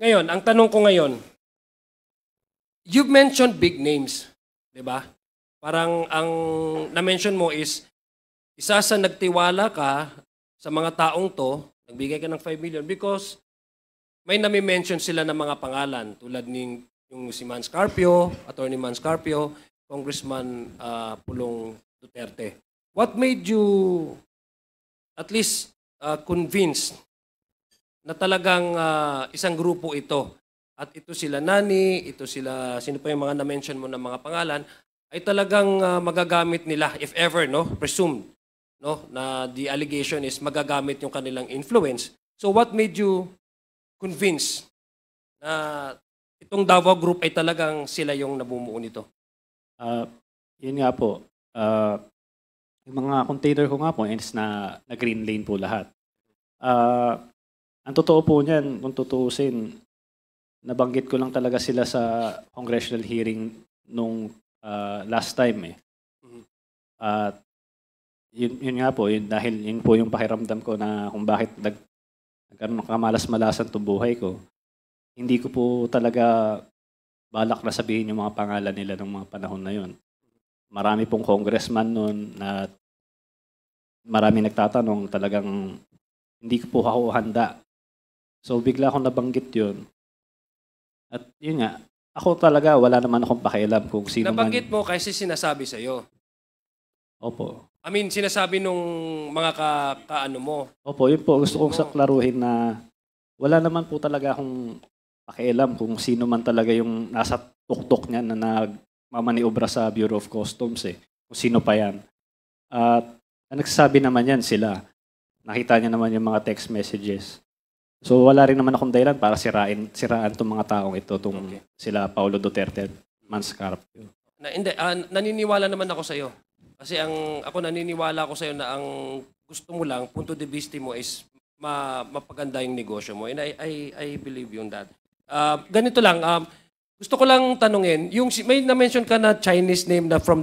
Ngayon, ang tanong ko ngayon, you've mentioned big names, di ba? Parang ang na-mention mo is, isa sa nagtiwala ka sa mga taong to, nagbigay ka ng 5 million because may nami-mention sila ng mga pangalan tulad ng yung si Man Scarpio, Attorney Man Scarpio, Congressman Pulong Duterte. What made you at least convinced na talagang isang grupo ito at ito sila Nani, ito sila, sino pa yung mga na-mention mo ng mga pangalan, ay talagang magagamit nila, if ever, no, presumed, no, na the allegation is magagamit yung kanilang influence. So what made you convince na itong Davao Group ay talagang sila yung namumuo nito? Yun nga po. Yung mga container ko nga po is na green lane po lahat. Ang totoo po niyan, kung tutuusin, nabanggit ko lang talaga sila sa congressional hearing nung last time eh. At yun nga po, dahil yun po yung pakiramdam ko na kung bakit nagkaroon ng kamalas-malasan itong buhay ko. Hindi ko po talaga balak na sabihin yung mga pangalan nila ng mga panahon na yun. Marami pong congressman noon na marami nagtatanong, talagang hindi ko po ako handa. So bigla akong nabanggit yun. At yun nga, ako talaga wala naman akong pakialam kung sino nabanggit mo kasi sinasabi sa'yo. Opo. I mean, sinasabi nung mga kaano mo. Opo, yun po. Gusto kong saklaruhin na wala naman po talaga akong pakialam kung sino man talaga yung nasa tuktok niya na nagmamaniobra sa Bureau of Customs eh. Kung sino pa yan. At ang nagsasabi naman yan sila. Nakita niya naman yung mga text messages. So wala rin naman akong dahilan para siraan itong mga taong ito, sila Paulo Duterte, Man Scarpio. Naniniwala naman ako sa iyo. Kasi ako naniniwala ako sa iyo na ang gusto mo lang, punto de vista mo is mapaganda yung negosyo mo. And I believe you on that. Ganito lang, gusto ko lang tanungin, yung may na-mention ka na Chinese name na from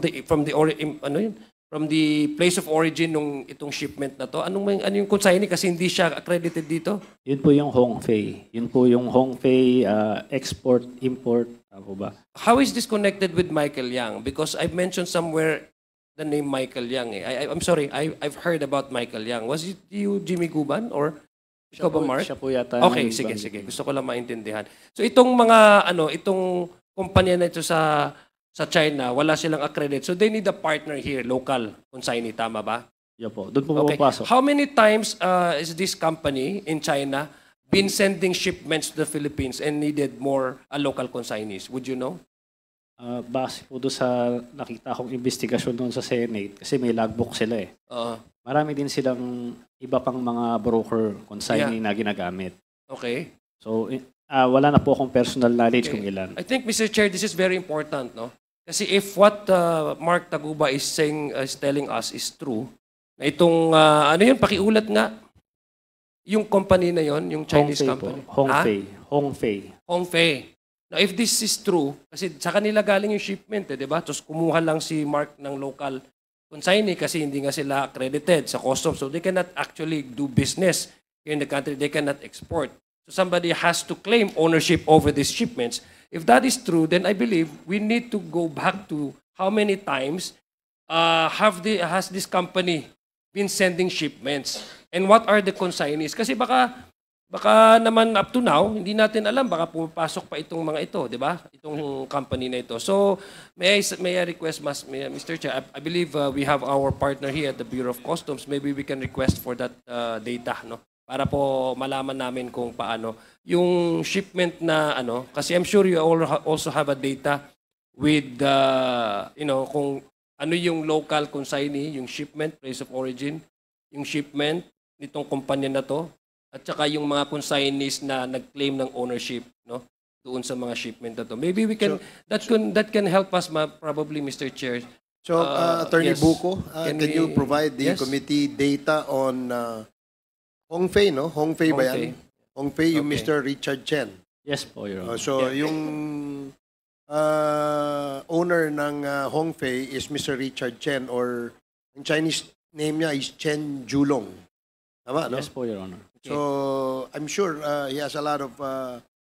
the place of origin nung itong shipment na to. Ano yung consignee kasi hindi siya accredited dito? Yun po yung Hongfei. Yun po yung Hongfei export, import. Ako ba? How is this connected with Michael Yang? Because I've mentioned somewhere the name Michael Yang. I'm sorry, I've heard about Michael Yang. Was it you, Jimmy Guban? Or ikaw ba, Mark? Siya po yata. Okay, sige. Gusto ko lang maintindihan. So itong mga, itong kumpanya na ito sa China, wala silang accredit. So they need a partner here, local consignee, tama ba? Yeah po. Doon po pumapasok. How many times is this company in China been sending shipments to the Philippines and needed more local consignees? Would you know? Base po doon sa nakita kong investigasyon doon sa Senate, kasi may logbook sila eh. Marami din silang iba pang mga broker consignee na ginagamit. Okay. So, wala na po akong personal knowledge kung ilan. I think, Mr. Chair, this is very important, no? Kasi if what Mark Taguba is saying, is telling us is true, na itong, pakiulat nga, yung company na yon, yung Chinese company. Hongfei. Now, if this is true, kasi sa kanila galing yung shipment, di ba? Tapos kumuha lang si Mark ng local consignee kasi hindi nga sila accredited sa customs. So they cannot actually do business here in the country. They cannot export. So somebody has to claim ownership over these shipments. If that is true, then I believe we need to go back to how many times has this company been sending shipments? And what are the consignees? Kasi baka naman up to now, hindi natin alam, baka pumapasok pa itong mga ito, di ba? Itong company na ito. So, may I request, Mr. Chair, I believe we have our partner here at the Bureau of Customs. Maybe we can request for that data, no? Para po malaman namin kung paano. Yung shipment na, kasi I'm sure you also have a data with, kung ano yung local consignee, yung shipment, place of origin, yung shipment nitong kumpanya na to, at saka yung mga consignees na nag-claim ng ownership, no, doon sa mga shipment na to. Maybe we can that can help us probably, Mr. Chair. So Attorney Buko, can you provide the Yes. committee data on Hongfei, no? Hongfei ba yan? Hongfei, yung Mr. Richard Chen. Yes po, Your Honor. So yung owner ng Hongfei is Mr. Richard Chen, or yung Chinese name niya is Chen Julong. Tama, no? Yes po, Your Honor. So I'm sure he has a lot of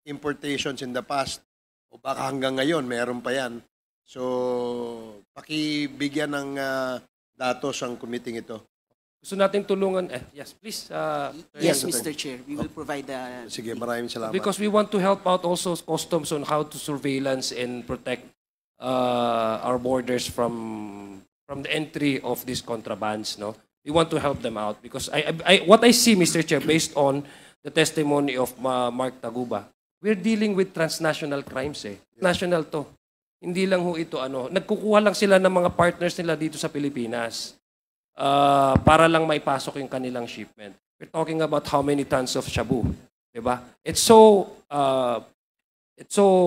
importations in the past o baka hanggang ngayon meron pa yan. So, pakibigyan ng datos ang committee ito. Gusto nating tulungan. Yes, please. Yes, Mr. Chair. We will provide the... Sige, maraming salamat. Because we want to help out also customs on how to surveillance and protect our borders from the entry of these contrabands. No, we want to help them out because what I see, Mr. Chair, based on the testimony of Mark Taguba, we're dealing with transnational crimes. National to. Hindi lang ho ito nagkukuha lang sila ng mga partners nila dito sa Pilipinas para lang maipasok yung kanilang shipment. We're talking about how many tons of shabu, diba? It's so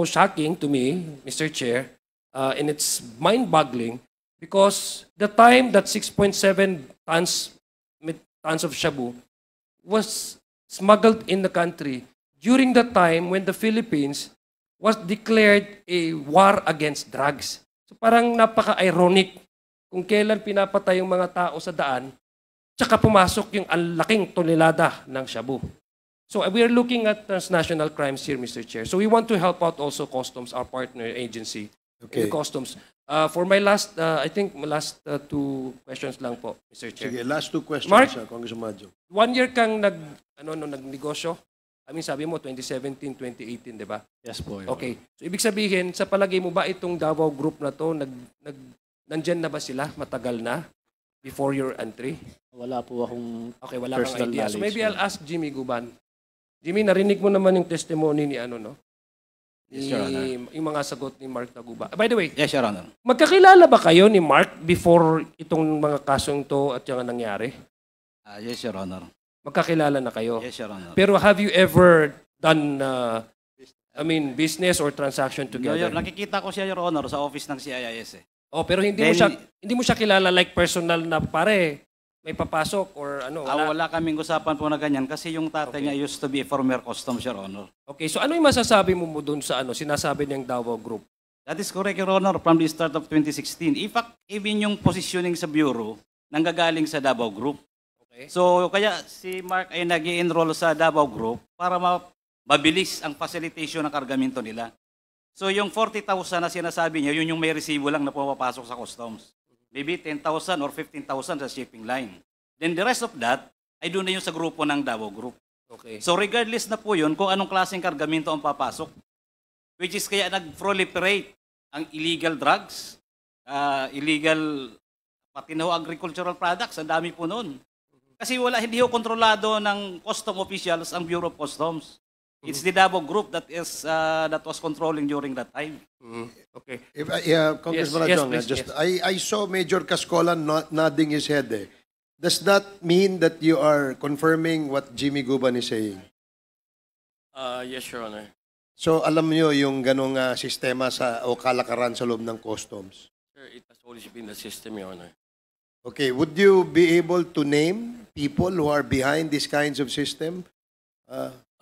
shocking to me, Mr. Chair, and it's mind-boggling because the time that 6.7 tons of shabu was smuggled in the country during the time when the Philippines was declared a war against drugs. So parang napaka-ironic kung kailan pinapatay yung mga tao sa daan, tsaka pumasok yung ang laking tonelada ng shabu. So we are looking at transnational crimes here, Mr. Chair. So we want to help out also Customs, our partner agency in Customs. For my last, I think last two questions lang po, Mr. Chair. Sige, last two questions, Mark? Congressman Madjo. 1 year kang nagnegosyo. I mean, sabi mo, 2017, 2018, di ba? Yes po. Your Okay. So, ibig sabihin, sa palagay mo ba itong Davao Group na to, nandyan na ba sila? Matagal na? Before your entry? Honor. Wala po akong Okay, wala kang personal idea. So, knowledge maybe po. I'll ask Jimmy Guban. Jimmy, narinig mo naman yung testimony ni Yes, Your Honor. yung mga sagot ni Mark Taguba. By the way, Yes, Your Honor. magkakilala ba kayo ni Mark before itong mga kasong to at yung nangyari? Yes, Your Honor. Magkakilala na kayo? Yes, Your Honor. Pero have you ever done, business or transaction No, together? nakikita ko siya, Your Honor, sa office ng CIIS. Oh, pero hindi mo siya kilala like personal na pare, may papasok or wala. Wala kaming usapan po na ganyan kasi yung tatay niya used to be a former customs, Your Honor. Okay, so ano yung masasabi mo doon sa sinasabi niyang Davao Group? That is correct, Your Honor, from the start of 2016. In fact, even yung positioning sa bureau, nanggagaling sa Davao Group. Okay. So, kaya si Mark ay nag-i-enroll sa Davao Group para mabilis ang facilitation ng kargamento nila. So, yung 40,000 na sinasabi niya, yun yung may resibo lang na pumapasok sa customs. Maybe 10,000 or 15,000 sa shipping line. Then the rest of that, ay doon na yung sa grupo ng Davao Group. Okay. So, regardless na po yun kung anong klaseng kargamento ang papasok, which is kaya nag-proliferate ang illegal drugs, illegal, pati na ho agricultural products, ang dami po noon. Kasi hindi ho kontrolado ng custom officials ang Bureau of Customs. It's the Davao Group that was controlling during that time. Okay. Congressman Yes, Adjong, please, I saw Major Cascolan nodding his head. Does that mean that you are confirming what Jimmy Guban is saying? Yes, Your Honor. So alam niyo yung ganong sistema o kalakaran sa loob ng customs? Sir, it has always been the system, Your Honor. Okay, would you be able to name people who are behind these kinds of system?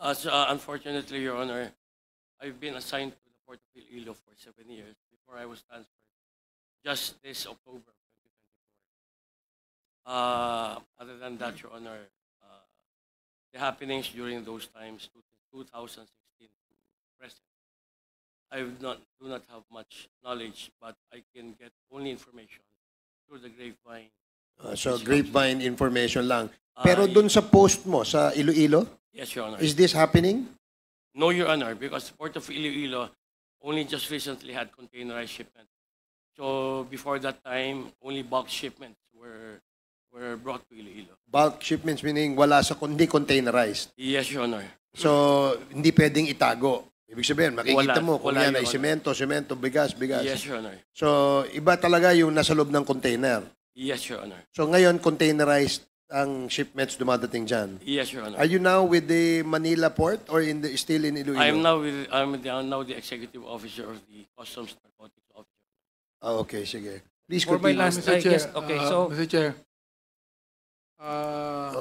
Unfortunately, Your Honor, I've been assigned to the Port of Iloilo for 7 years before I was transferred just this October 2024. Other than that, Your Honor, the happenings during those times, 2016 to present, I do not have much knowledge, but I can get only information through the grapevine. So grapevine information lang. Pero dun sa post mo sa Iloilo, Yes, Your Honor. is this happening? No, Your Honor, because the Port of Iloilo only just recently had containerized shipment. So before that time, only bulk shipments were brought to Iloilo. Bulk shipments meaning wala sa hindi containerized. Yes, Your Honor. So hindi pwedeng itago. Ibig sabihin, makikita Wala. mo kung Wala, yan ay Your semento, bigas. Yes, Your Honor. So iba talaga yung nasa loob ng container. Yes, Your Honor. So ngayon, containerized ang shipments dumadating dyan. Yes, Your Honor. Are you now with the Manila port or still in Iloilo? I'm now the executive officer of the Customs Narcotics Office. Okay, sige. Please For my continue. last, Mr. Chair, yes, okay, so, Mr. Chair,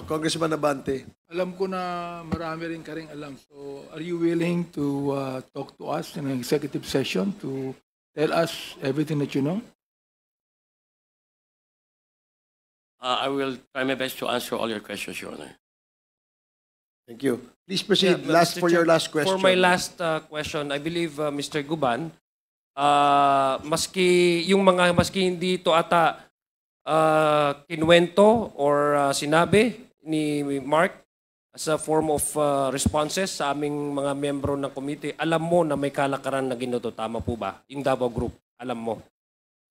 Congressman Abante. alam ko na marami rin ka rin alam. So, are you willing to talk to us in an executive session to tell us everything that you know? I will try my best to answer all your questions, Your Honor. Thank you. Please proceed. Yeah, Last Mr. for your Chair, last question. For my last question, I believe Mr. Guban, maski hindi ito ata kinwento or sinabi ni Mark as a form of responses sa aming mga membro ng committee, alam mo na may kalakaran na ginoto. Tama po ba? Yung Davao Group, alam mo.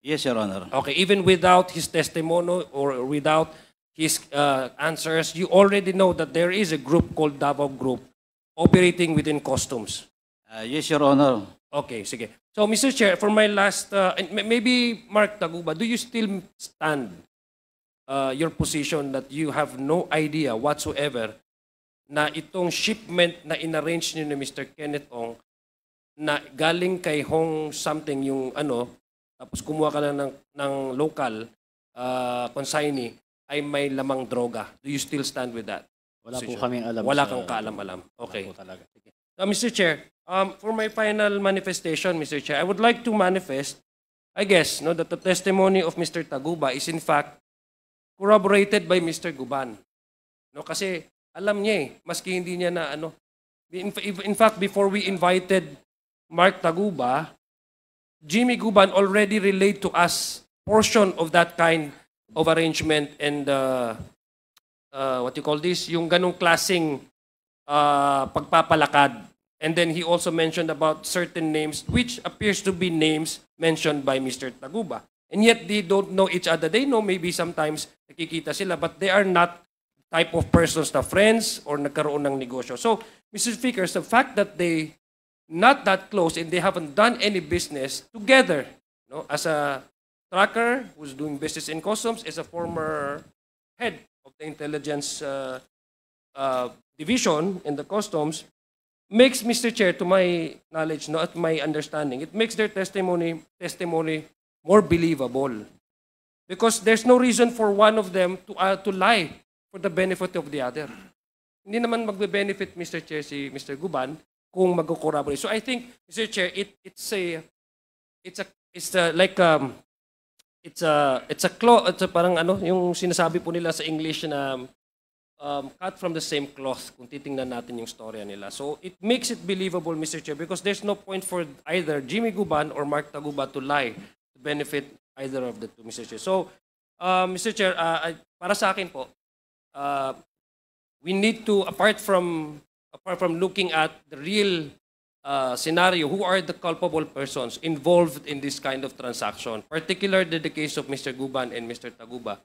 Yes, Your Honor. Okay, even without his testimony or without his answers, you already know that there is a group called Davao Group operating within customs. Yes, Your Honor. Okay, sige. So, Mr. Chair, for my last, and maybe Mark Taguba, do you still stand your position that you have no idea whatsoever na itong shipment na inarrange niyo ni Mr. Kenneth Ong na galing kay Hong something yung tapos kumuha ka lang ng local consignee ay may lamang droga. Do you still stand with that? Wala po position? kaming alam. Wala sa- kang kaalam-alam. Okay. Wala po talaga. Sige. Mr. Chair, for my final manifestation, Mr. Chair, I would like to manifest, I guess, that the testimony of Mr. Taguba is in fact corroborated by Mr. Guban. No, kasi alam niya maski hindi niya na in fact, before we invited Mark Taguba, Jimmy Guban already relayed to us portion of that kind of arrangement and what you call this, yung ganong klaseng pagpapalakad. And then he also mentioned about certain names which appears to be names mentioned by Mr. Taguba. And yet they don't know each other. They know maybe sometimes nakikita sila but they are not type of persons na friends or nagkaroon ng negosyo. So, Mr. Speaker, the fact that they not that close and they haven't done any business together, as a tracker who's doing business in customs, as a former head of the intelligence division in the customs, makes, Mr. Chair, to my knowledge, at my understanding, it makes their testimony more believable. Because there's no reason for one of them to lie for the benefit of the other. Hindi naman magbe-benefit, Mr. Chair, si Mr. Guban kung mag-corroborate. So I think, Mr. Chair, it's parang yung sinasabi po nila sa English na cut from the same cloth kung titingnan natin yung storya nila. So it makes it believable, Mr. Chair, because there's no point for either Jimmy Guban or Mark Taguba to lie to benefit either of the two, Mr. Chair. So, Mr. Chair, para sa akin po, we need to, apart from looking at the real scenario, who are the culpable persons involved in this kind of transaction, particularly the case of Mr. Guban and Mr. Taguba.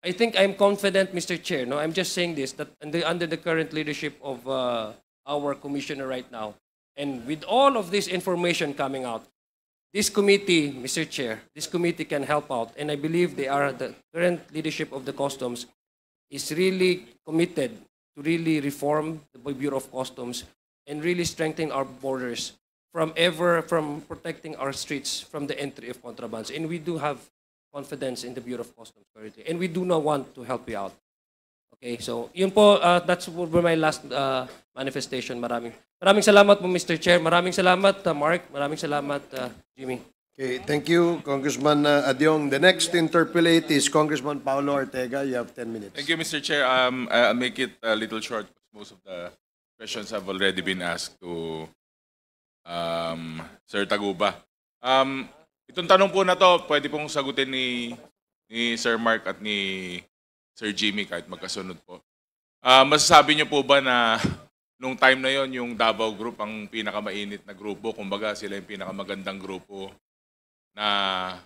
I think I'm confident, Mr. Chair, I'm just saying this, that under the current leadership of our commissioner right now, and with all of this information coming out, this committee, Mr. Chair, this committee can help out, and I believe the current leadership of the customs is really committed to really reform the Bureau of Customs and really strengthen our borders from protecting our streets from the entry of contrabands. And we do have confidence in the Bureau of Customs currently, and we do not want to help you out. Okay, so yun po, that's my last manifestation. Maraming salamat po, Mr. Chair. Maraming salamat, Mark. Maraming salamat, Jimmy. Okay, thank you, Congressman Adyong. The next to interpellate is Congressman Paulo Ortega. You have 10 minutes. Thank you, Mr. Chair. I'll make it a little short because most of the questions have already been asked to Sir Taguba. Itong tanong po na to, pwede pong sagutin ni Sir Mark at ni Sir Jimmy kahit magkasunod po. Masasabi niyo po ba na nung time na yon yung Davao Group ang pinakamainit na grupo? Kumbaga sila yung pinakamagandang grupo na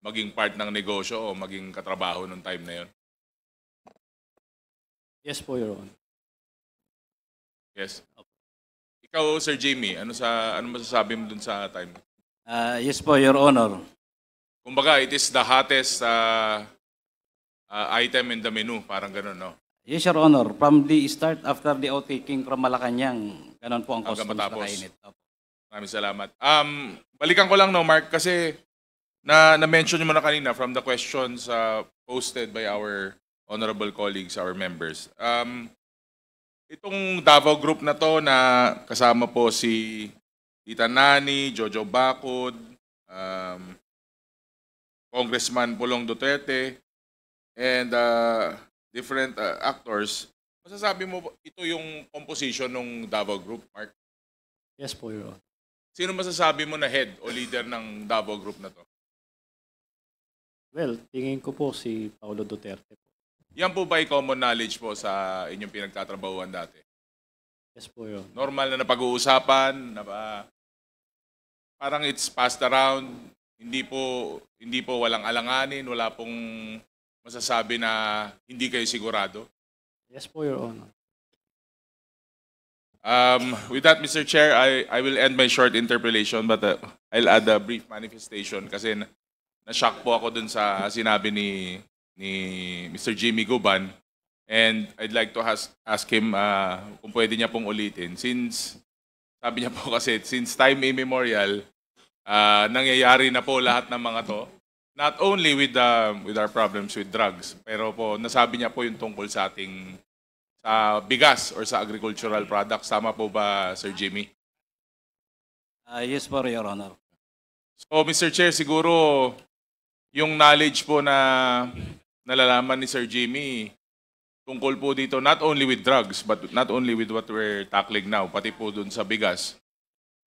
maging part ng negosyo o maging katrabaho nung time na yon? Yes po, Your Honor. Yes. Ikaw, Sir Jimmy, ano masasabi mo dun sa time? Yes po, Your Honor. Kumbaga, it is the hottest item in the menu, parang ganun, no? Yes, Your Honor. From the start, after the outtaking from Malacanang, ganun po ang Hanggang customs matapos. nakainit. Opo. Maraming salamat. Balikan ko lang, no, Mark, kasi na-mention mo na kanina from the questions posted by our honorable colleagues, our members. Itong Davao Group na to na kasama po si Tita Nani, Jojo Bacod, Congressman Pulong Duterte, and different actors, Masasabi mo ito yung composition ng Davao Group, Mark? Yes po, Your Honor. Sino masasabi mo na head o leader ng Davao Group na to? Well, tingin ko po si Paulo Duterte po. Yan po ba ay common knowledge po sa inyong pinagtatrabahuan dati? Yes po, Your Honor. Normal na napag-uusapan, parang it's passed around, hindi po walang alanganin, wala pong masasabi na hindi kayo sigurado. Yes po, Your Honor. With that, Mr. Chair, I will end my short interpellation, but I'll add a brief manifestation kasi na-shock po ako dun sa sinabi ni Mr. Jimmy Guban, and I'd like to ask him kung pwede niya pong ulitin. Since, sabi niya po kasi, since time immemorial, nangyayari na po lahat ng mga to, not only with our problems with drugs, pero po nasabi niya po yung tungkol sa ating sa bigas or sa agricultural products. Tama po ba, Sir Jimmy? Yes po, Your Honor. So, Mr. Chair, siguro yung knowledge po na nalalaman ni Sir Jimmy tungkol po dito, not only with drugs, but not only with what we're tackling now, pati po dun sa bigas,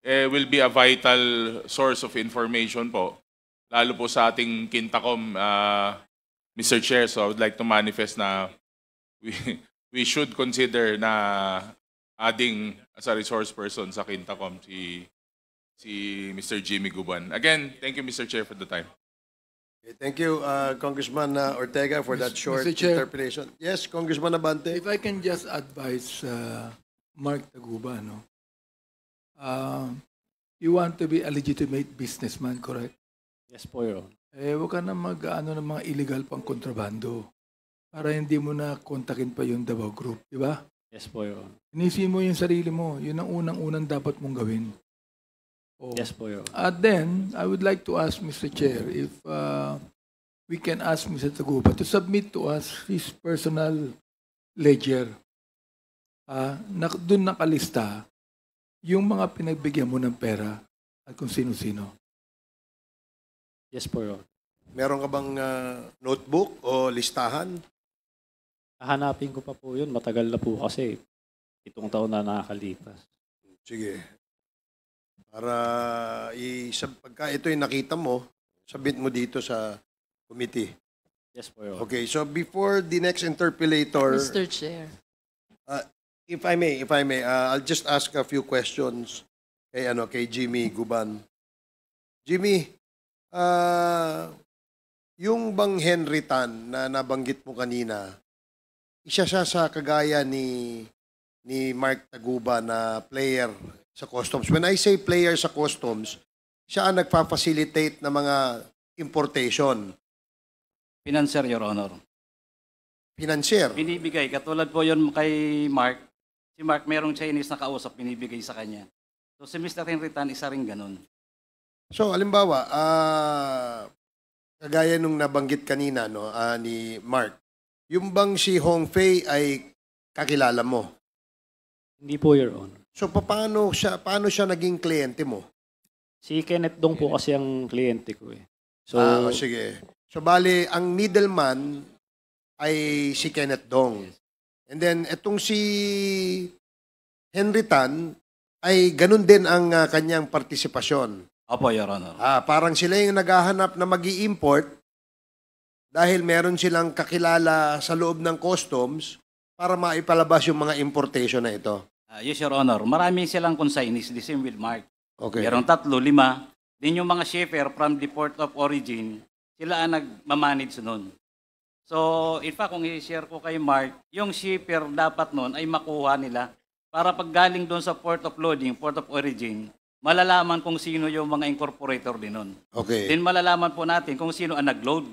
will be a vital source of information po, lalo po sa ating Quintacom, Mr. Chair. So I would like to manifest na we should consider na adding as a resource person sa Quintacom si Mr. Jimmy Guban. Again, thank you, Mr. Chair, for the time. Okay, thank you, Congressman Ortega, for that short Mr. Chair. interpretation. Yes, Congressman Abante. If I can just advise Mark Taguba, no? You want to be a legitimate businessman, correct? Yes po, Your Honor. Huwag ka na mag-ano ng mga illegal pang kontrabando para hindi mo na kontakin pa yung Davao Group, di ba? Yes po, Your Honor. Inisip mo yung sarili mo. Yun ang unang-unang dapat mong gawin. Oh. Yes po, Your Honor. At then, I would like to ask Mr. Chair if we can ask Mr. Taguba to submit to us his personal ledger. Doon nakalista yung mga pinagbigyan mo ng pera at kung sino-sino. Yes po, Your Honor. Meron ka bang notebook o listahan? Hahanapin ko pa po yun. Matagal na po kasi 7 taon na nakakalipas. Sige. Para pagka ito'y nakita mo, submit mo dito sa committee. Yes po, Your Honor. Okay, so before the next interpellator, Mr. Chair. if I may, I'll just ask a few questions kay Jimmy Guban. Jimmy, yung bang Henry Tan na nabanggit mo kanina, isa siya sa kagaya ni Mark Taguba na player sa customs. When I say player sa customs, siya ang nagpa-facilitate ng mga importation. Financier, Your Honor. Financier. Binibigay. Katulad po yun kay Mark. Si Mark, merong Chinese na kausap, binibigay sa kanya. So si Mr. Henry Tan, isa rin ganun. So, halimbawa, kagaya nung nabanggit kanina ni Mark, yung bang si Hong Fei ay kakilala mo? Hindi po, Your Honor. So, paano siya naging kliyente mo? Si Kenneth Dong po kasi ang kliyente ko eh. So, Sige. So, bali, ang middleman ay si Kenneth Dong. And then, etong si Henry Tan ay ganun din ang kanyang partisipasyon. Opo, Your Honor. Parang sila yung naghahanap na mag-i-import dahil meron silang kakilala sa loob ng customs para maipalabas yung mga importation na ito. Yes, Your Honor. Marami silang consignees, the same with Mark. Okay. Merong 3, 5. Din yung mga shipper from the port of origin, sila ang nagmamanage nun. So, in fact, kung i-share ko kay Mark, yung shipper dapat nun ay makuha nila para pag galing doon sa port of loading, port of origin, malalaman kung sino yung mga incorporator din nun. Okay. Then malalaman po natin kung sino ang nag-load.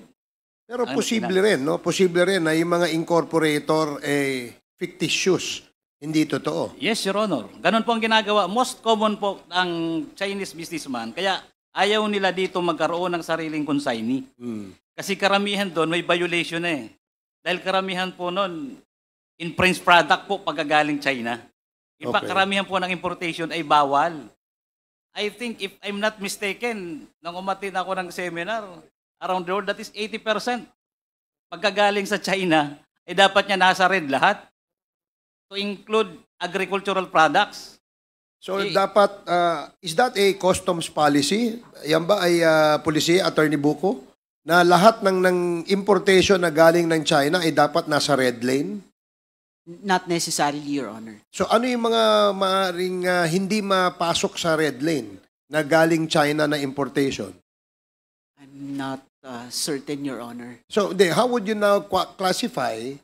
Pero posible rin, no? Posible rin na yung mga incorporator fictitious. Hindi totoo. Yes, Your Honor. Ganun po ang ginagawa. Most common po ang Chinese businessman. Kaya ayaw nila dito magkaroon ng sariling consignee. Kasi karamihan doon may violation eh. Dahil karamihan po noon, in-French product po pagkagaling China. In fact, karamihan po ng importation ay bawal. I think, if I'm not mistaken, nang umatin ako ng seminar, around the world, that is 80%. Pagkagaling sa China, dapat niya nasa red lahat. to include agricultural products. So dapat, is that a customs policy? Yan ba ay policy, Attorney Buko? Na lahat ng importation na galing ng China ay dapat nasa red lane? Not necessarily, Your Honor. So ano yung mga maaaring hindi mapasok sa red lane na galing China na importation? I'm not certain, Your Honor. So how would you now classify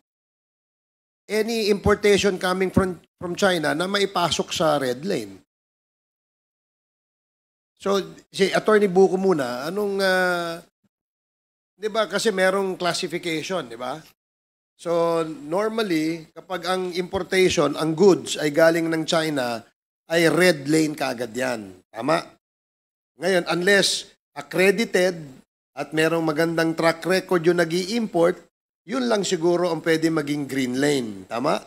any importation coming from China na maipasok sa red lane? So si Attorney Buko muna, anong 'di ba kasi merong classification, 'di ba? So normally kapag ang importation, ang goods ay galing ng China, ay red lane kaagad 'yan. Tama? Ngayon, unless accredited at merong magandang track record yung nag-i-import, yun lang siguro ang pwede maging green lane. Tama?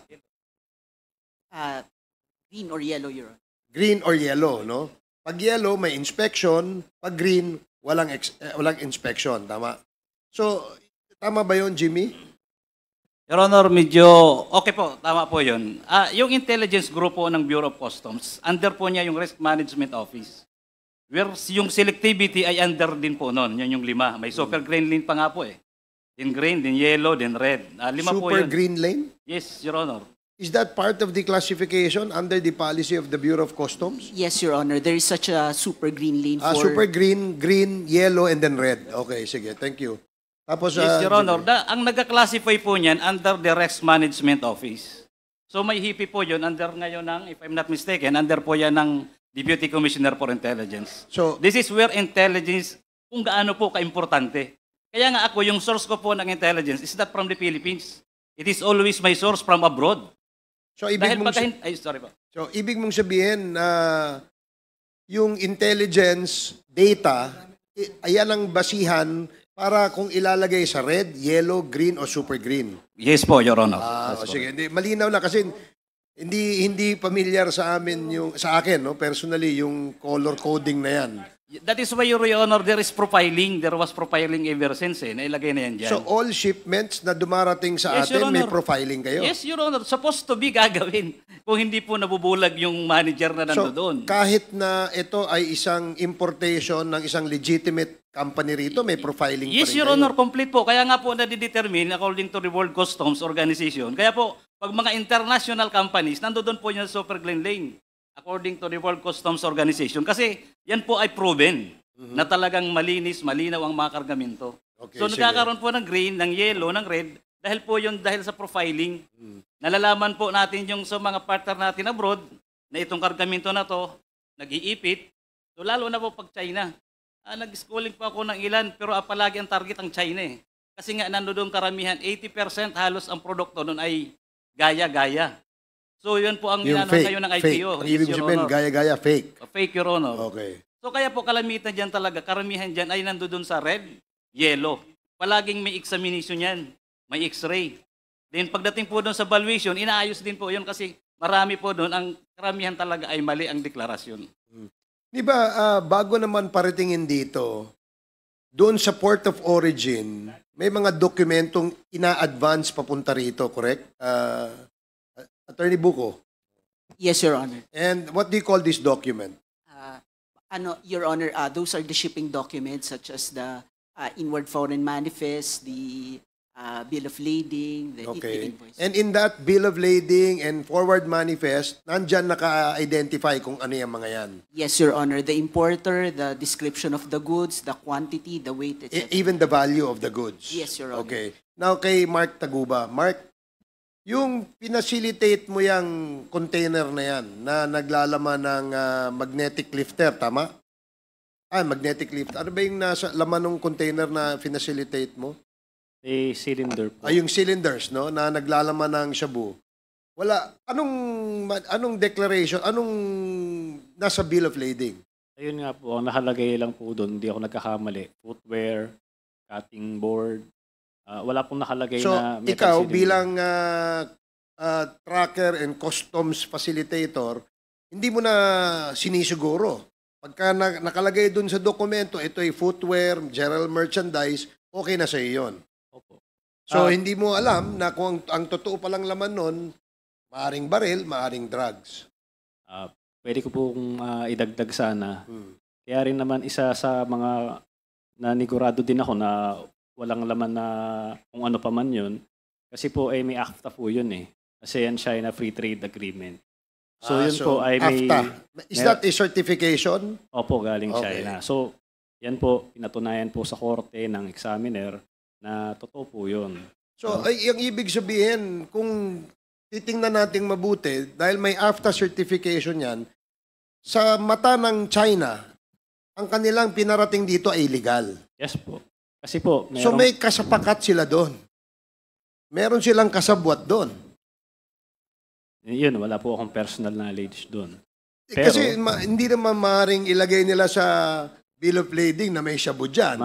Green or yellow, Your Honor. Green or yellow, no? Pag yellow, may inspection. Pag green, walang inspection. Tama? So, tama ba yun, Jimmy? Your Honor, medyo okay po, tama po yun. Yung intelligence group po ng Bureau of Customs, under po niya yung Risk Management Office. Where yung selectivity ay under din po noon, yun yung 5. May super green lane pa nga po eh. Then green, then yellow, then red. 5 po Super yun. green lane? Yes, Your Honor. Is that part of the classification under the policy of the Bureau of Customs? Yes, Your Honor. There is such a super green lane for... Super green, green, yellow, and then red. Okay, sige. Thank you. Tapos, Yes, Your Honor. Jimmy. Ang nagka-classify po niyan under the Risk Management Office. So may HIPI po yun under ngayon ng, if I'm not mistaken, under po yan ng Deputy Commissioner for Intelligence. So, This is where intelligence, kung gaano po ka-importante. Kaya nga ako, yung source ko po ng intelligence is not from the Philippines. It is always my source from abroad. so ibig Dahil mong patahin, ay sorry po. So, ibig mong sabihin na yung intelligence data, ayan ang basihan para kung ilalagay sa red, yellow, green, o super green. Yes po, Your Honor. Sige, malinaw na kasi hindi familiar sa amin sa akin, no, personally, yung color coding na yan. That is why, Your Honor, there is profiling. There was profiling ever since eh. Nailagay na yan dyan. So, all shipments na dumarating sa Yes, Your atin, may Honor. profiling kayo? Yes, Your Honor. Supposed to be gagawin kung hindi po nabubulag yung manager na So, nandoon. kahit na ito ay isang importation ng isang legitimate company rito, may profiling Yes, pa rin Your kayo. Honor, complete po. Kaya nga po nadidetermine according to the World Customs Organization. Kaya po, pag mga international companies, nandoon po yung super green lane according to the World Customs Organization. Kasi yan po ay proven na talagang malinis, malinaw ang mga kargamento. Okay, So sige. nagkakaroon po ng green, ng yellow, ng red, dahil po yun dahil sa profiling. Nalalaman po natin yung sa mga partner natin abroad na itong kargamento na to, nag-iipit. So lalo na po pag China. Nag-schooling po ako ng ilan, pero palagi ang target ang China eh. Kasi nga nandoon karamihan, 80% halos ang produkto doon ay gaya-gaya. So yun po ang Yung inano fake, kayo ng fake. IPO. Ang ibig Your sabihin, Honor. gaya-gaya, fake. Fake, Your Honor. Okay. So kaya po kalamitan dyan talaga, karamihan dyan ay nandoon sa red, yellow. Palaging may examination yan, may x-ray. Then pagdating po doon sa valuation, inaayos din po yun kasi marami po doon, ang karamihan talaga ay mali ang deklarasyon. Di ba, bago naman paratingin dito, doon sa port of origin, may mga dokumentong ina-advance papunta rito, correct? Attorney Buko. Yes, Your Honor. And what do you call this document? Your Honor, those are the shipping documents such as the inward foreign manifest, the bill of lading, the Okay. invoice. And in that bill of lading and forward manifest, nandyan naka-identify kung ano yung mga yan. Yes, Your Honor. The importer, the description of the goods, the quantity, the weight, etc. Even the value of the goods. Yes, Your Honor. Okay. Now kay Mark Taguba. Mark, yung pinacilitate mo yung container na yan na naglalaman ng magnetic lifter, tama? Magnetic lifter. Ano ba yung nasa laman ng container na pinacilitate mo? Cylinder po. Yung cylinders, no, na naglalaman ng shabu. Wala. Anong declaration? Anong nasa bill of lading? Ayun nga po, ang nakalagay lang po doon, hindi ako nagkakamali. Footwear, cutting board. Wala pong nakalagay So, na metal ikaw cylinder. bilang tracker and customs facilitator, hindi mo na sinisiguro. Pagka nakalagay dun sa dokumento, ito ay footwear, general merchandise, okay na sa iyo yun. Opo. So, hindi mo alam na kung ang totoo palang laman nun, Maaring baril, maaring drugs. Pwede ko pong idagdag sana. Hmm. Kaya rin naman isa sa mga nanigurado din ako na walang laman na kung ano pa man yun. Kasi po ay may AFTA po yun eh. ASEAN-China Free Trade Agreement. So yun po ay may... AFTA. Is that a certification? Opo, galing Okay. China. So yan po, pinatunayan po sa korte ng examiner na totoo po yun. So, ay, yung ibig sabihin, kung titingnan nating mabuti, dahil may AFTA certification yan, sa mata ng China, ang kanilang pinarating dito ay illegal. Yes po. Kasi po, So may kasapakat sila doon. Meron silang kasabwat doon. Yun, wala po akong personal knowledge doon. Kasi hindi naman maaaring ilagay nila sa bill of lading na may shabu dyan.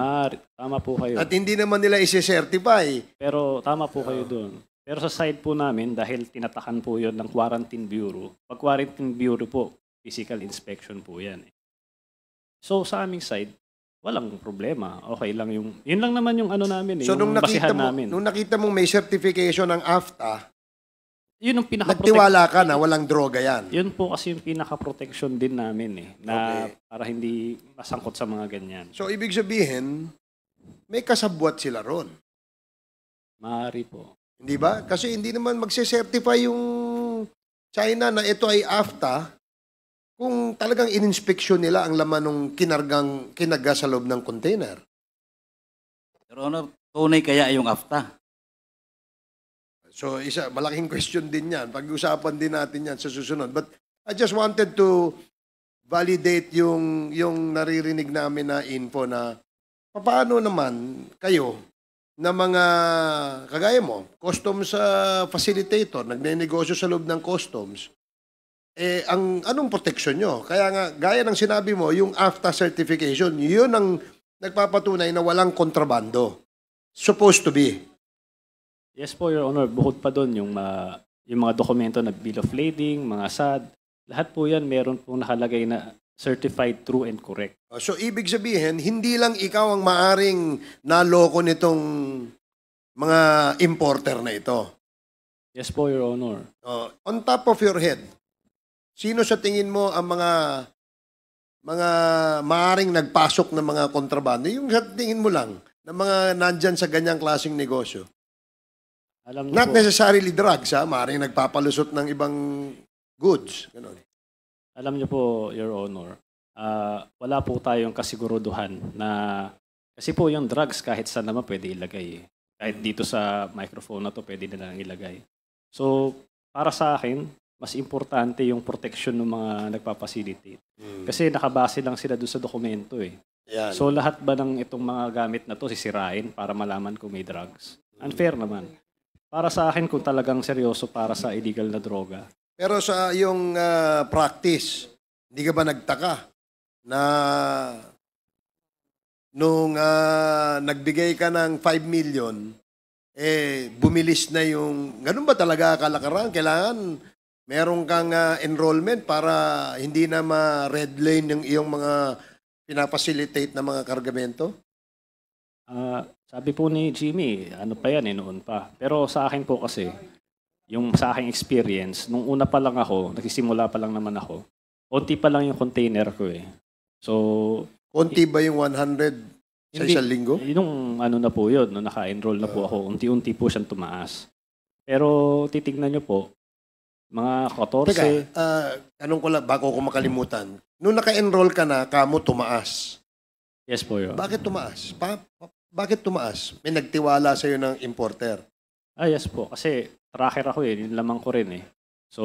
Tama po kayo. At hindi naman nila isi-certify. Pero tama po kayo doon. Pero sa side po namin, dahil tinatakan po yun ng Quarantine Bureau, pag Quarantine Bureau po, physical inspection po yan. So sa aming side, walang problema. Okay lang yung... Yun lang naman yung ano namin eh. So yung basihan namin. nung nakita mong may certification ng AFTA, Yun yung nagtiwala ka na walang droga yan. Yun po kasi yung pinaka-protection din namin eh. Na Okay. para hindi masangkot sa mga ganyan. So ibig sabihin, may kasabwat sila ron. Maaari po. Hindi ba? Kasi hindi naman magse-certify yung China na ito ay AFTA kung talagang ininspeksyon nila ang laman ng kinaga sa loob ng container. Your Honor, tunay kaya yung AFTA? So malaking question din yan. Pag-usapan din natin yan sa susunod. But I just wanted to validate yung naririnig namin na info na paano naman kayo na mga kagaya mo, customs facilitator, nagnenegosyo sa loob ng customs, anong protection nyo? Kaya nga, gaya ng sinabi mo, yung AFTA certification, yun ang nagpapatunay na walang kontrabando. Supposed to be. Yes po, Your Honor. Bukod pa doon yung mga dokumento na bill of lading, mga SAD, lahat po yan meron pong nakalagay na certified true and correct. So, ibig sabihin, hindi lang ikaw ang maaring naloko nitong mga importer na ito. Yes po, Your Honor. On top of your head, sino sa tingin mo ang mga maaring nagpasok ng mga kontrabando? Yung sa tingin mo lang, na mga nandyan sa ganyang klaseng negosyo. Alam niyo Not po, necessarily drugs, ha? Maaring nagpapalusot ng ibang goods. Ganun. alam niyo po, Your Honor, wala po tayong kasiguruduhan na kasi po yung drugs kahit saan naman pwede ilagay. Kahit dito sa microphone na to pwede na lang ilagay. So, para sa akin, mas importante yung protection ng mga nagpapacilitate. Kasi nakabase lang sila doon sa dokumento eh. Yan. So lahat ba ng itong mga gamit na to sisirain para malaman kung may drugs? Unfair naman. Para sa akin kung talagang seryoso para sa illegal na droga. Pero sa iyong practice, hindi ka ba nagtaka na nung nagbigay ka ng 5 million, bumilis na yung... Ganun ba talaga kalakaran? Kailangan meron kang enrollment para hindi na ma-red lane yung iyong mga pinapacilitate na mga kargamento? Sabi po ni Jimmy, ano pa yan noon pa. Pero sa akin po kasi, yung sa aking experience, nung una pa lang ako, nagsisimula pa lang naman ako, onti pa lang yung container ko eh. So, Konti ba yung 100 sa isang linggo? Yung ano na po yun, nung naka-enroll na po ako, unti-unti po siyang tumaas. Pero titignan nyo po, mga 14... Teka, anong ko lang, bago ko makalimutan. Nung naka-enroll ka na, kamo tumaas. Yes po yun. Bakit tumaas? Bakit tumaas? May nagtiwala sa'yo ng importer. Yes po. Kasi tracker ako eh. Yung lamang ko rin eh. So...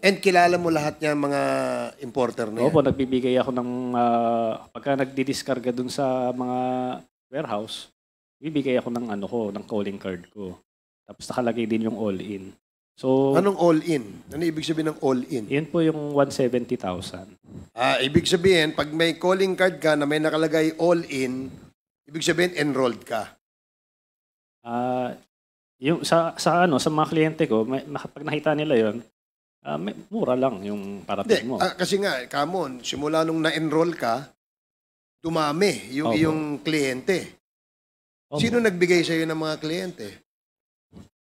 And kilala mo lahat niya mga importer na yan? Opo, nagbibigay ako ng... pagka nagdi-discarga dun sa mga warehouse, bibigay ako ng ng calling card ko. Tapos nakalagay din yung all-in. So... Anong all-in? Ano ibig sabihin ng all-in? Yan po yung 170,000. Ibig sabihin, pag may calling card ka na may nakalagay all-in, ibig sabihin enrolled ka. Yung sa mga kliyente ko, pag nakita nila yon, mura lang yung parating mo. Kasi nga, kamon, simula nung na-enroll ka, dumami yung Opo. iyong kliyente. Opo. Sino nagbigay sa'yo ng mga kliyente?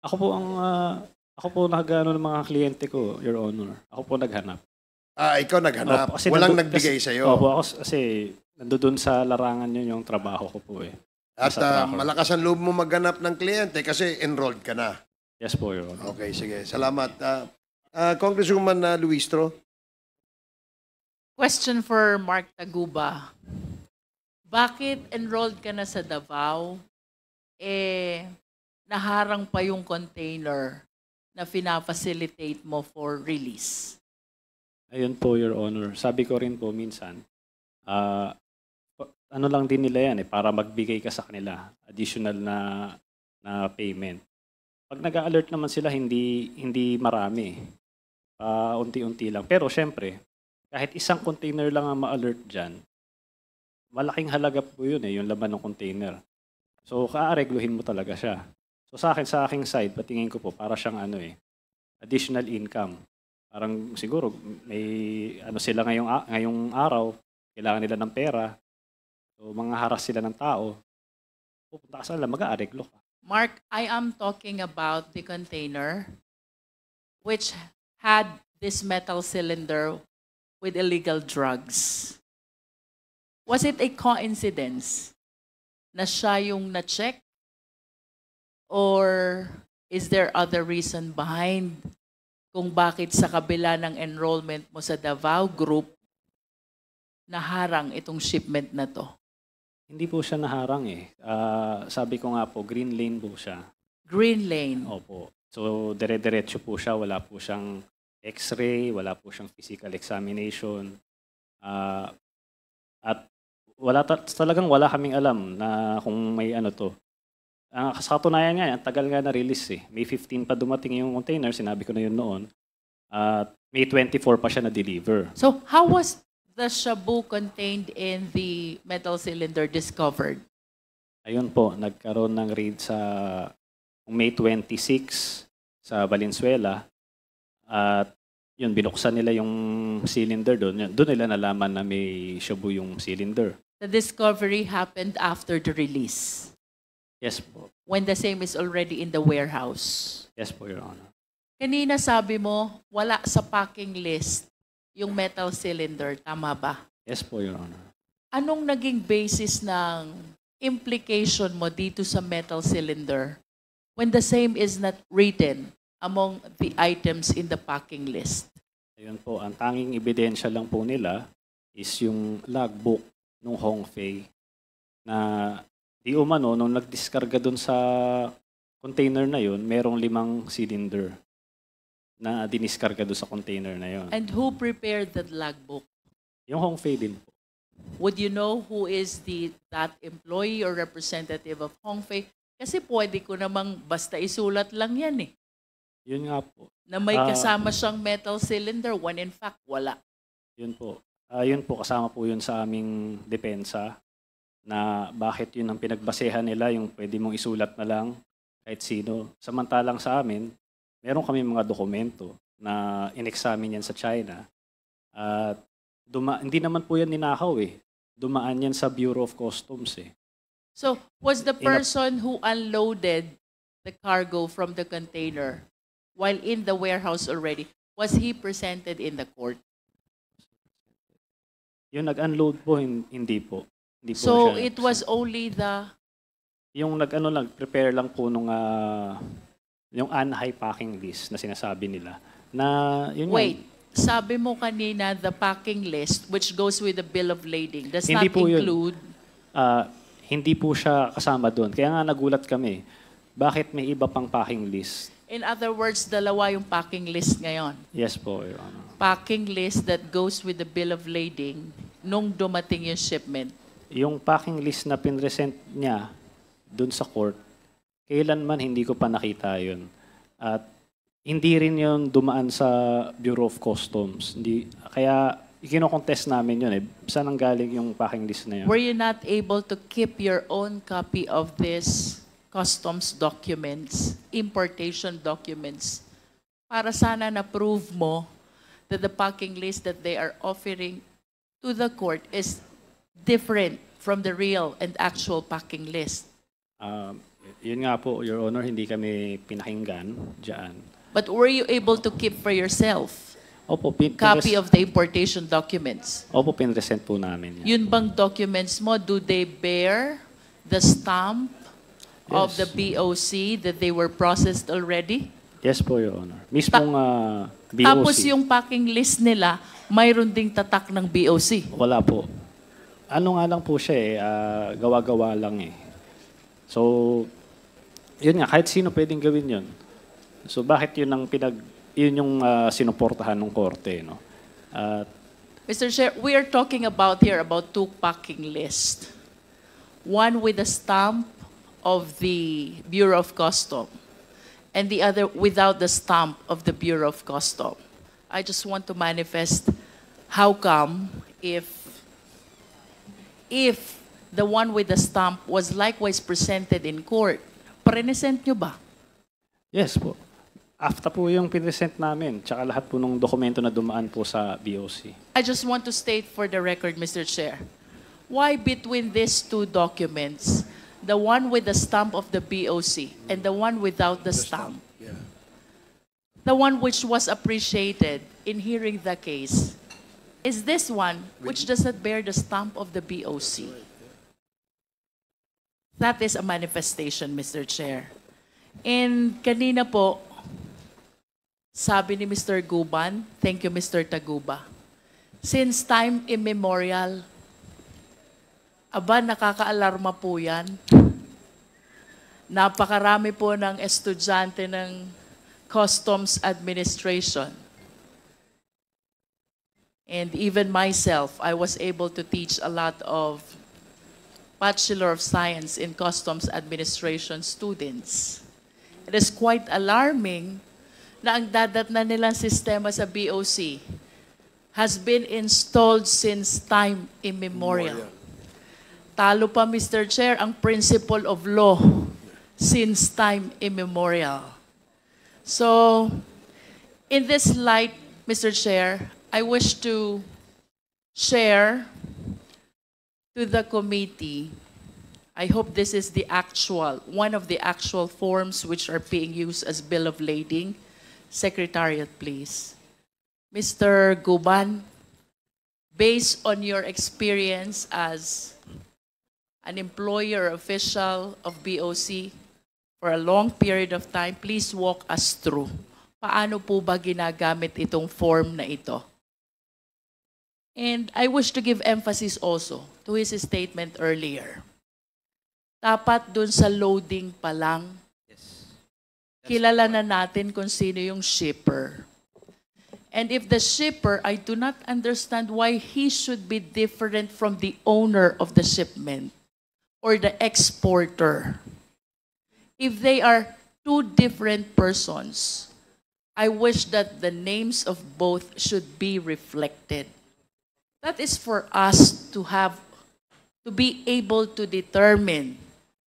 Ako po ang Ako po nag-ano ng mga kliyente ko, Your Honor. Ako po naghanap. Ikaw naghanap. Opo, kasi Walang nandun- nagbigay kasi- sa'yo. Opo, ako kasi nandoon sa larangan yun yung trabaho ko po eh. At Nasa tracker. malakas ang loob mo maghanap ng kliyente kasi enrolled ka na. Yes po, Your Honor. Okay, sige. Salamat. Congresswoman Luistro. Question for Mark Taguba. Bakit enrolled ka na sa Davao, naharang pa yung container na fina-facilitate mo for release? Ayun po, Your Honor. Sabi ko rin po minsan, ano lang din nila yan para magbigay ka sa kanila, additional na payment. Pag nag-alert naman sila, hindi marami. Unti-unti lang. Pero syempre, kahit isang container lang ang ma-alert dyan, malaking halaga po yun yung laman ng container. So, kaaregluhin mo talaga siya. So, sa aking side, patingin ko po, para siyang additional income. Parang siguro may sila ngayong araw, kailangan nila ng pera. So mga haras sila ng tao. Pupunta ka sa nila, mag-aareglo ka. Mark, I am talking about the container which had this metal cylinder with illegal drugs. Was it a coincidence na siya yung na-check? Or is there other reason behind kung bakit sa kabila ng enrollment mo sa Davao Group, naharang itong shipment na to? Hindi po siya naharang sabi ko nga po, green lane po siya. Green lane. Opo. So, dire-diretso po siya. Wala po siyang x-ray, wala po siyang physical examination. At talagang wala kaming alam na kung may to. Sa katunayan nga, ang tagal nga na-release May 15 pa dumating yung container, sinabi ko na yun noon. At May 24 pa siya na-deliver. So, how was the shabu contained in the metal cylinder discovered? Ayun po, nagkaroon ng raid sa May 26 sa Valenzuela. At yun, binuksan nila yung cylinder doon. Doon nila nalaman na may shabu yung cylinder. The discovery happened after the release, Yes po. when the same is already in the warehouse. Yes po, Your Honor. Kanina sabi mo, wala sa packing list yung metal cylinder. Tama ba? Yes po, Your Honor. Anong naging basis ng implication mo dito sa metal cylinder when the same is not written among the items in the packing list? Ayun po, ang tanging ebidensya lang po nila is yung logbook ng Hongfei na di umano, nung nagdiskarga dun sa container na yun, merong 5 cylinder na diniskarga dun sa container na yun. And who prepared that logbook? Yung Hongfei din po. Would you know who is that employee or representative of Hongfei? Kasi pwede ko namang basta isulat lang yan Yun nga po. na may kasama siyang metal cylinder when in fact wala. Yun po. Yun po, kasama po yun sa aming depensa na bakit yun ang pinagbasehan nila, yung pwede mong isulat na lang kahit sino. Samantalang sa amin, meron kami mga dokumento na in-examine yan sa China. At hindi naman po yan ninakaw Dumaan yan sa Bureau of Customs So, was the person who unloaded the cargo from the container while in the warehouse already, was he presented in the court? Yung nag-unload po, hindi po. Hindi po So, siya it was only yung prepare lang po nung yung unhigh packing list na sinasabi nila. Na yun Wait, sabi mo kanina the packing list which goes with the bill of lading does Hindi not po yun. include. Hindi po siya kasama doon. Kaya nga nagulat kami. Bakit may iba pang packing list? In other words, dalawa yung packing list ngayon. Yes po, Your Honor. Packing list that goes with the bill of lading nung dumating yung shipment. Yung packing list na pinresent niya doon sa court, kailanman hindi ko pa nakita yun. At hindi rin yun dumaan sa Bureau of Customs. Kaya ikino-contest namin yun Saan ang galing yung packing list na yun? Were you not able to keep your own copy of this customs documents, importation documents, para sana na-prove mo that the packing list that they are offering to the court is different from the real and actual packing list? Yun nga po, Your Honor, hindi kami pinakinggan dyan. But were you able to keep for yourself Opo, copy of the importation documents? Opo, pinresent po namin yan. Yun bang documents mo, do they bear the stamp of the BOC that they were processed already? Yes po, Your Honor. Mismong BOC. Tapos yung packing list nila, mayroon ding tatak ng BOC. Wala po. Ano nga lang po siya gawa-gawa lang eh. So, yun nga, kahit sino pwedeng gawin yun. So, bakit yun yung sinuportahan ng korte, no? Mr. Chair, we are talking about here about two packing lists. One with the stamp of the Bureau of Customs and the other without the stamp of the Bureau of Customs. I just want to manifest how come if the one with the stamp was likewise presented in court, present nyo ba? Yes po. After po yung pinresent namin, tsaka lahat po ng dokumento na dumaan po sa BOC. I just want to state for the record, Mr. Chair, why between these two documents, the one with the stamp of the BOC and the one without the stamp, the one which was appreciated in hearing the case, is this one which does not bear the stamp of the BOC? That is a manifestation, Mr. Chair. And kanina po, sabi ni Mr. Guban, thank you Mr. Taguba, since time immemorial, aba nakakaalarma po yan. Napakarami po ng estudyante ng Customs Administration. And even myself, I was able to teach a lot of Bachelor of Science in Customs Administration students. It is quite alarming na ang dadatnan nilang sistema sa BOC has been installed since time immemorial. Talo pa, Mr. Chair, ang principle of law since time immemorial. So, in this light, Mr. Chair, I wish to share to the committee, I hope this is the one of the actual forms which are being used as bill of lading. Secretariat, please. Mr. Guban, based on your experience as an employer official of BOC for a long period of time, please walk us through. Paano po ba ginagamit itong form na ito? And I wish to give emphasis also to his statement earlier. Dapat dun sa loading pa lang, kilala na natin kung sino yung shipper. And if the shipper, I do not understand why he should be different from the owner of the shipment or the exporter. If they are two different persons, I wish that the names of both should be reflected. That is for us to be able to determine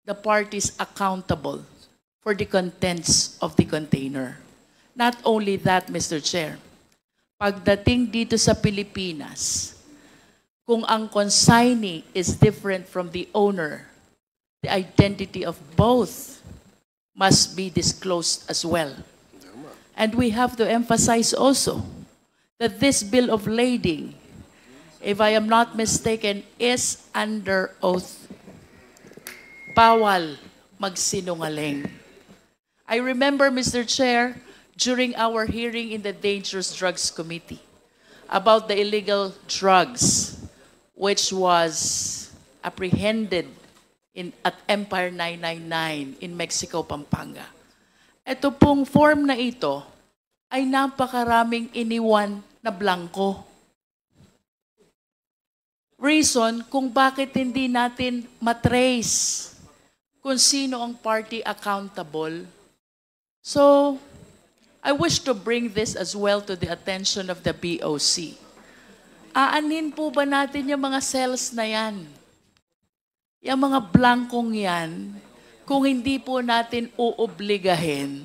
the parties accountable for the contents of the container. Not only that, Mr. Chair, pagdating dito sa Pilipinas, kung ang consignee is different from the owner, the identity of both must be disclosed as well. And we have to emphasize also that this bill of lading, if I am not mistaken, is under oath. Bawal magsinungaling. I remember, Mr. Chair, during our hearing in the Dangerous Drugs Committee about the illegal drugs which was apprehended at Empire 999 in Mexico, Pampanga. Ito pong form na ito ay napakaraming iniwan na blanko. Reason kung bakit hindi natin matrace kung sino ang party accountable. So, I wish to bring this as well to the attention of the BOC. Aanin po ba natin yung mga cells na yan? Yung mga blankong yan, kung hindi po natin uobligahin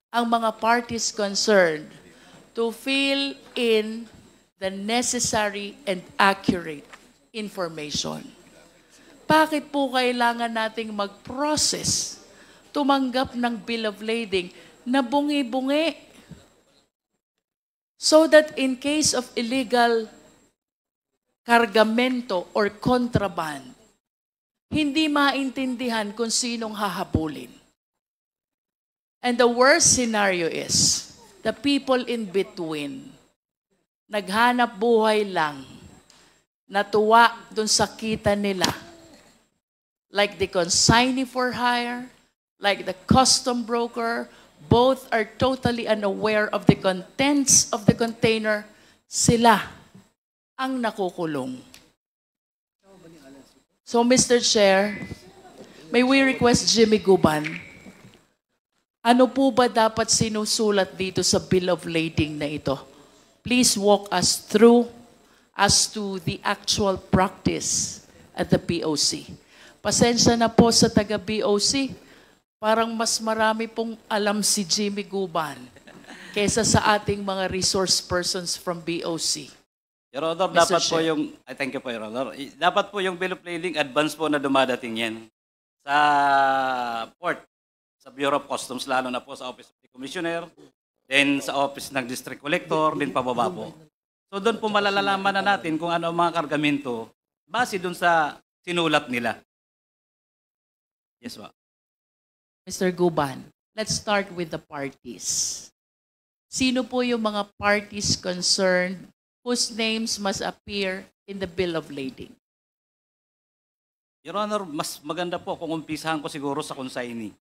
ang mga parties concerned to fill in the necessary and accurate information. Bakit po kailangan nating mag-process, tumanggap ng bill of lading na bungi-bungi. So that in case of illegal kargamento or contraband, hindi maintindihan kung sinong hahabulin. And the worst scenario is, the people in between, naghanap buhay lang, natuwa dun sa kita nila. Like the consignee for hire, like the custom broker, both are totally unaware of the contents of the container. Sila ang nakukulong. So, Mr. Chair, may we request Jimmy Guban, ano po ba dapat sinusulat dito sa Bill of Lading na ito? Please walk us through as to the actual practice at the BOC. Pasensya na po sa taga-BOC, parang mas marami pong alam si Jimmy Guban kaysa sa ating mga resource persons from BOC. Your Honor, Mr. dapat po Chair. yung, thank you po, Your Honor. Dapat po yung bill of lading, advance po na dumadating yan sa port, sa Bureau of Customs, lalo na po sa Office of the Commissioner, then sa Office ng District Collector, din pababa po. So doon po malalalaman na natin kung ano ang mga kargamento base doon sa sinulat nila. Yes, ba? Mr. Guban, let's start with the parties. Sino po yung mga parties concerned whose names must appear in the Bill of Lading? Your Honor, mas maganda po kung umpisahan ko siguro sa consignee.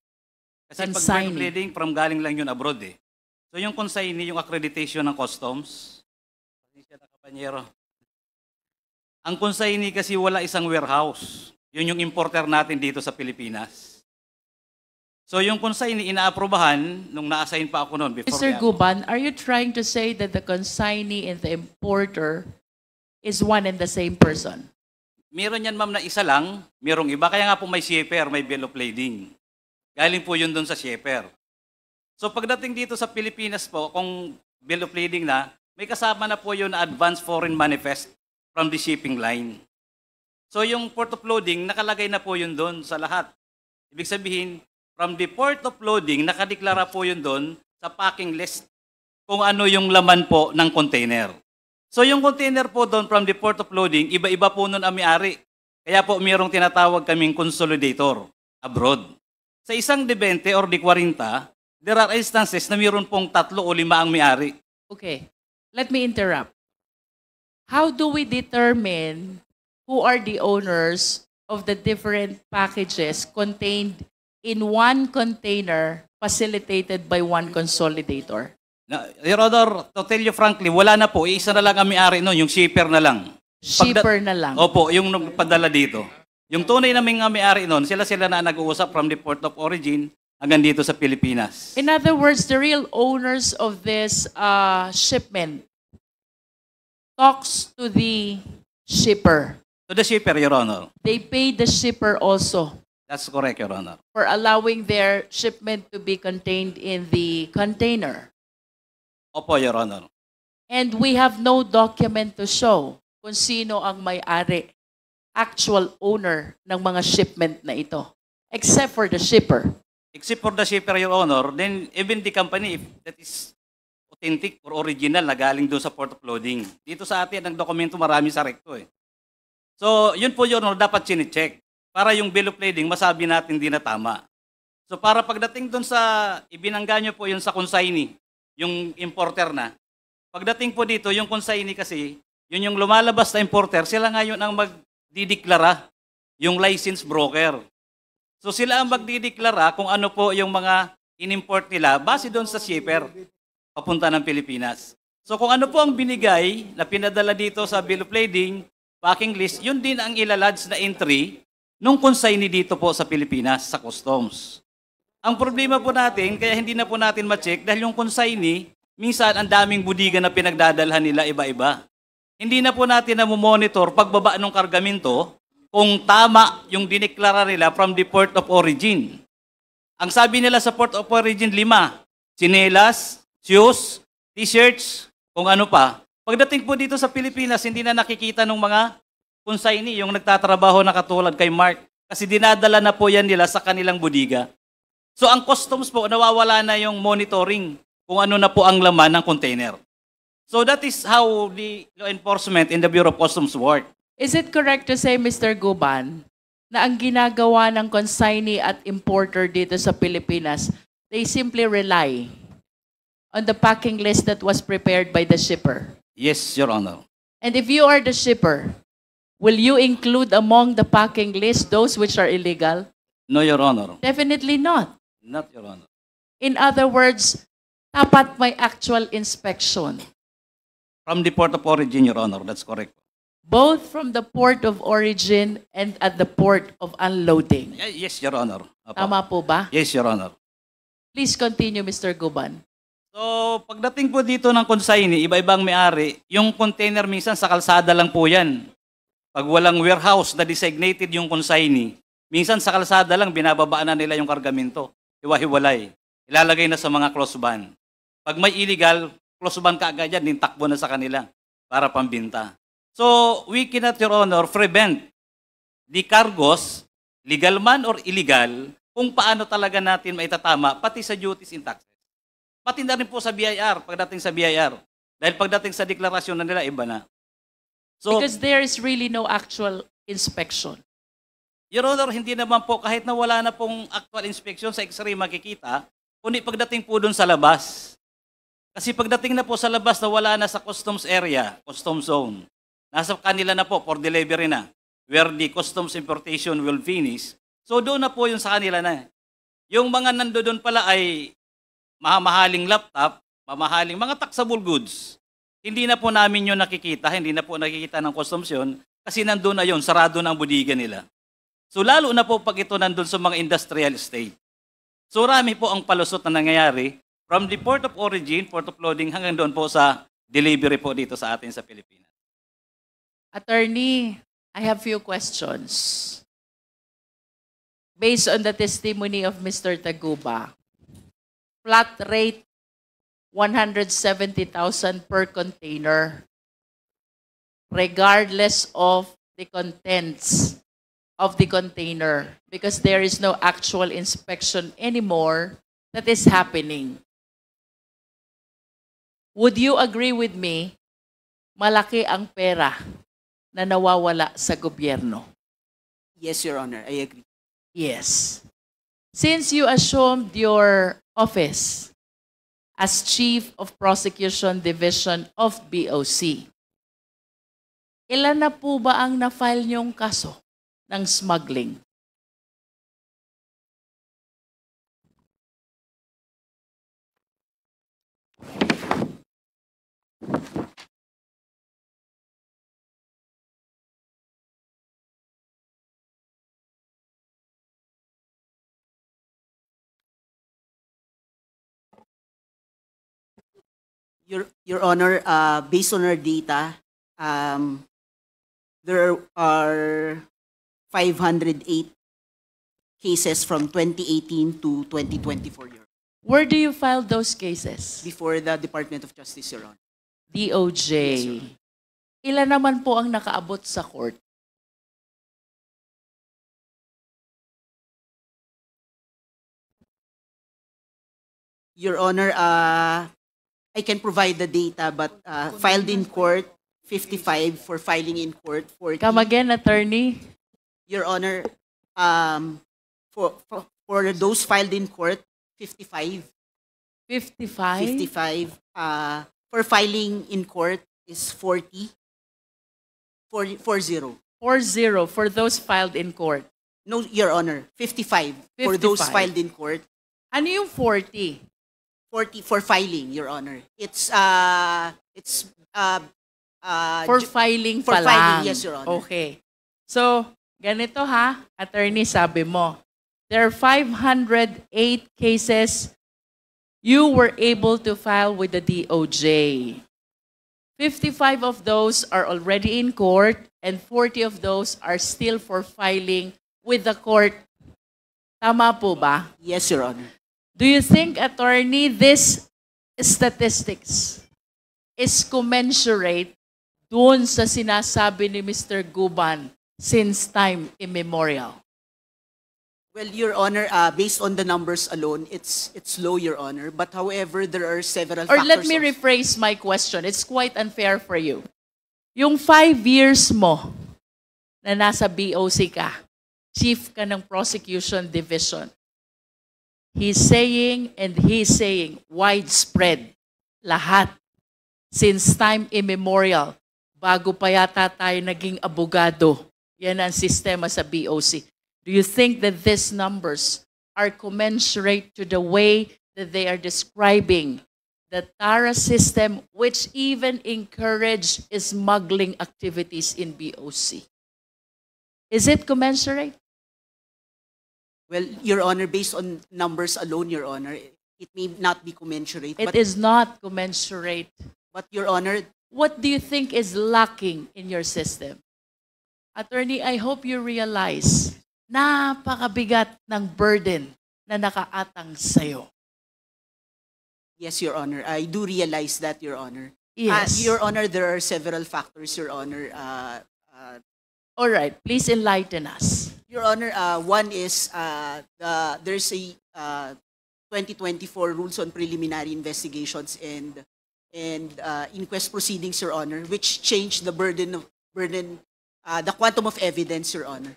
Kasi pag Consignee. bill of lading, from galing lang yun abroad eh. So yung consignee, yung accreditation ng customs, pasensya na kapanyero. Ang consignee kasi wala isang warehouse. Yun yung importer natin dito sa Pilipinas. So yung consignee, inaaprobahan nung na-assign pa ako noon. Mr. Guban, are you trying to say that the consignee and the importer is one and the same person? Meron yan ma'am na isa lang, merong iba. Kaya nga po may shipper, may bill of lading. Galing po yun doon sa shipper. So pagdating dito sa Pilipinas po, kung bill of lading na, may kasama na po yun na advance foreign manifest from the shipping line. So yung port of loading, nakalagay na po yun doon sa lahat. Ibig sabihin, from the port of loading, nakadeklara po yun doon sa packing list kung ano yung laman po ng container. So yung container po doon from the port of loading, iba-iba po nun ang may-ari. Kaya po mayroong tinatawag kaming consolidator abroad. Sa isang de 20 or de 40, there are instances na mayroon pong 3 o 5 ang may-ari. Okay, let me interrupt. How do we determine who are the owners of the different packages contained in one container facilitated by one consolidator? Na, Your Honor, to tell you frankly, wala na po. Isa na lang ang may-ari noon, yung shipper na lang. Shipper na lang. Opo, yung nagpadala dito. Yung tunay na may-ari noon, sila na nag-uusap from the port of origin hanggang dito sa Pilipinas. In other words, the real owners of this shipment talks to the shipper. To the shipper, Your Honor. They pay the shipper also That's correct, Your Honor. for allowing their shipment to be contained in the container. Opo, Your Honor. And we have no document to show kung sino ang may-ari, actual owner ng mga shipment na ito, except for the shipper. Except for the shipper, Your Honor, then even the company, if that is authentic or original na galing doon sa port of loading. Dito sa atin, ang dokumento marami sa recto eh. So, yun po, Your Honor, dapat chine-check para yung bill of lading masabi natin di na tama. So, para pagdating doon sa, ibinangga nyo po yun sa consignee, yung importer na. Pagdating po dito, yung consignee kasi, yun yung lumalabas na importer, sila ngayon ang magdideklara, yung license broker. So sila ang magdideklara kung ano po yung mga in-import nila base doon sa shipper papunta ng Pilipinas. So kung ano po ang binigay na pinadala dito sa bill of lading, packing list, yun din ang ilalodge na entry nung consignee dito po sa Pilipinas, sa customs. Ang problema po natin, kaya hindi na po natin ma-check dahil yung consignee, minsan ang daming budiga na pinagdadalhan nila iba-iba. Hindi na po natin na monitor pagbaba ng kargamento kung tama yung dineklara nila from the port of origin. Ang sabi nila sa port of origin, 5. Tsinelas, shoes, t-shirts, kung ano pa. Pagdating po dito sa Pilipinas, hindi na nakikita ng mga consignee, yung nagtatrabaho na katulad kay Mark. Kasi dinadala na po yan nila sa kanilang budiga. So ang customs po, nawawala na yung monitoring kung ano na po ang laman ng container. So that is how the law enforcement in the Bureau of Customs work. Is it correct to say, Mr. Guban, na ang ginagawa ng consignee at importer dito sa Pilipinas, they simply rely on the packing list that was prepared by the shipper? Yes, Your Honor. And if you are the shipper, will you include among the packing list those which are illegal? No, Your Honor. Definitely not. Not Your Honor. In other words, dapat may actual inspection, From the port of origin, Your Honor. That's correct. both from the port of origin and at the port of unloading. Yes, Your Honor. Apo. Tama po ba? Yes, Your Honor. Please continue, Mr. Guban. So, pagdating po dito ng consignee, iba-ibang may-ari, yung container minsan sa kalsada lang po yan. Pag walang warehouse na designated yung consignee, minsan sa kalsada lang binababaan na nila yung kargamento. Hiwa-hiwalay. Ilalagay na sa mga close van. Pag may illegal, close van ka agad yan, takbo na sa kanila para pambinta. So, we cannot, Your Honor, prevent the cargos, legal man or illegal, kung paano talaga natin maitatama, pati sa duties and taxes. Pati na rin po sa BIR, pagdating sa BIR. Dahil pagdating sa deklarasyon na nila, iba na. So, Because there is really no actual inspection. Your Honor, hindi naman po, kahit na wala na pong actual inspection sa x-ray makikita, kundi pagdating po doon sa labas. Kasi pagdating na po sa labas na wala na sa customs area, customs zone, nasa kanila na po for delivery na, where the customs importation will finish. So doon na po yung sa kanila na. Yung mga nandoon pala ay mamahaling laptop, mamahaling mga taxable goods. Hindi na po namin yun nakikita, hindi na po nakikita ng customs yun, kasi nandun na yun, sarado na ang budiga nila. So lalo na po pag ito nandun sa mga industrial estate. So rami po ang palusot na nangyayari from the port of origin, port of loading, hanggang doon po sa delivery po dito sa atin sa Pilipinas. Attorney, I have few questions. Based on the testimony of Mr. Taguba, flat rate 170,000 per container, regardless of the contents of the container, because there is no actual inspection anymore that is happening. Would you agree with me, malaki ang pera na nawawala sa gobyerno? Yes, Your Honor, I agree. Yes. Since you assumed your office as Chief of Prosecution Division of BOC, ilan na po ba ang na-file niyong kaso ng smuggling? Your Honor, based on our data, there are 508 cases from 2018 to 2024, Your Honor, Where do you file those cases? before the Department of Justice, Your Honor. DOJ. Yes, Your Honor. Ilan naman po ang nakaabot sa court? Your Honor, I can provide the data, but filed in court, 55 for filing in court, 40. Come again, attorney. Your Honor, for those filed in court, 55. 55? 55. For filing in court is 40. 40. 40 for those filed in court. No, Your Honor, 55 for those 55. filed in court. Ano yung 40? 40 for filing, Your Honor. It's For filing for pa lang. filing, yes, Your Honor. Okay. So, ganito ha, attorney, sabi mo, there are 508 cases you were able to file with the DOJ. 55 of those are already in court and 40 of those are still for filing with the court. Tama po ba? Yes, Your Honor. Do you think, attorney, this statistics is commensurate doon sa sinasabi ni Mr. Guban since time immemorial? Well, Your Honor, based on the numbers alone, it's low, Your Honor. But however, there are several Or factors. let me rephrase my question. It's quite unfair for you. Yung 5 years mo na nasa BOC ka, chief ka ng prosecution division, he's saying widespread, lahat, since time immemorial, bago pa yata tayo naging abogado, yan ang sistema sa BOC. Do you think that these numbers are commensurate to the way that they are describing the TARA system, which even encouraged smuggling activities in BOC? Is it commensurate? Well, Your Honor, based on numbers alone, Your Honor, it may not be commensurate. It is not commensurate. But Your Honor, What do you think is lacking in your system? Attorney, I hope you realize napakabigat ng burden na nakaatang sa'yo. yes, Your Honor, I do realize that, Your Honor. Yes. Your Honor, there are several factors, Your Honor. All right, please enlighten us. Your Honor, one is there's a 2024 rules on preliminary investigations and inquest proceedings, Your Honor, which changed the the quantum of evidence, Your Honor.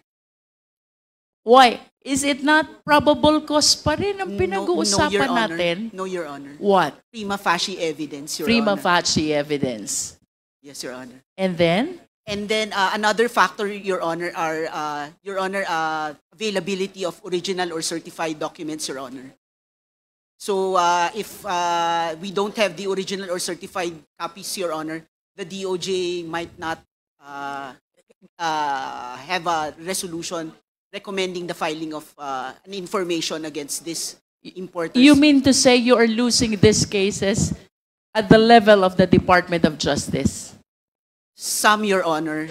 Why? Is it not probable cause pa rin ang Your pinag-uusapan Honor. natin? No, Your Honor. What? Prima facie evidence, Your Prima Honor. facie evidence. Yes, Your Honor. And then? And then another factor, Your Honor, are availability of original or certified documents, Your Honor. So if we don't have the original or certified copies, Your Honor, the DOJ might not have a resolution recommending the filing of an information against this importers. You mean to say you are losing these cases at the level of the Department of Justice? Some, Your Honor.